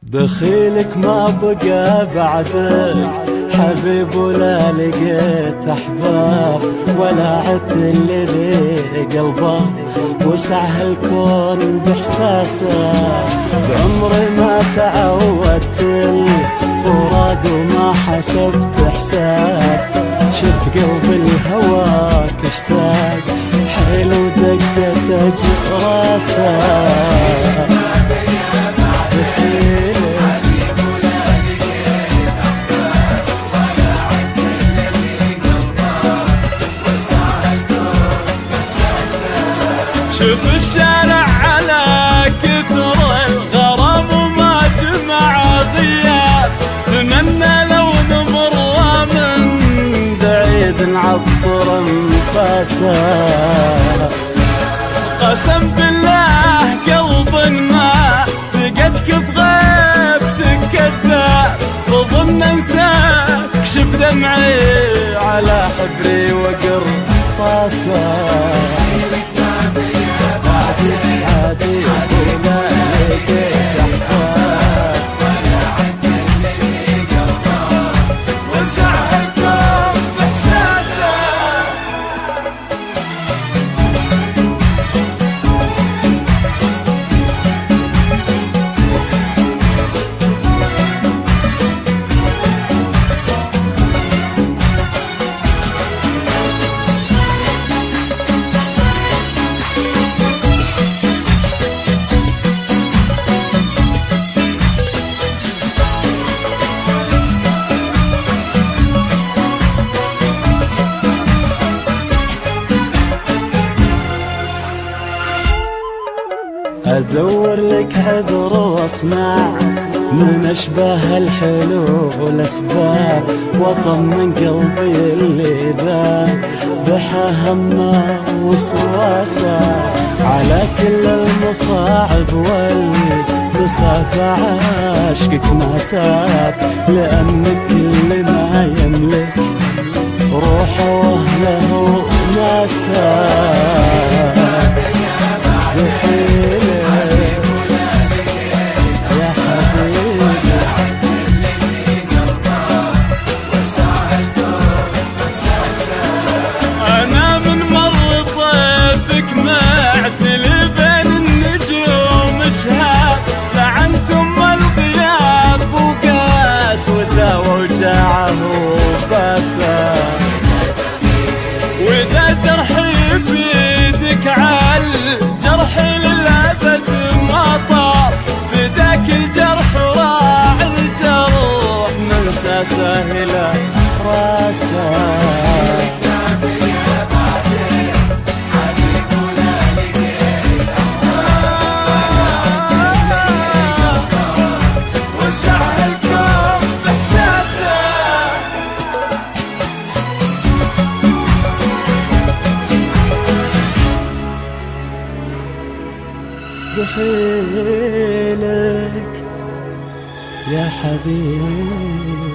دخيلك ما بقى بعدك حبيب، ولا لقيت احباب، ولا عدت اللي ذي قلبه وسع الكون باحساسه. بعمري ما تعودت الفراق وما حسبت احساس، شف قلبي الهواك اشتاق حيل ودقته جراسه. شوف الشارع على كثر الغرام وما جمع غياب، تمنى لو نمر من بعيد نعطر انفاسه. قسم بالله قلب ما فقدك في غيبتك كذاب، بظن انساك شف دمعي على حبري وقر طاسه. عادي ولا لقيت احباب، ولا عدت اللي قلبه وسع الكون باحساسه. ادور لك عذر واصنع من اشباه الحلو والاسباب، واطمن قلبي اللي ذاب بحى همه وسواسه. على كل المصاعب والمسافة عاشقك ما تاب، لانك كل ما يملك روحه واهله وناسه. وإذا جرحي بيدك عالجرحي للأبد ما طار، فداك الجرح راع الجروح ننسى سهلة راسه. دخيلك يا حبيبي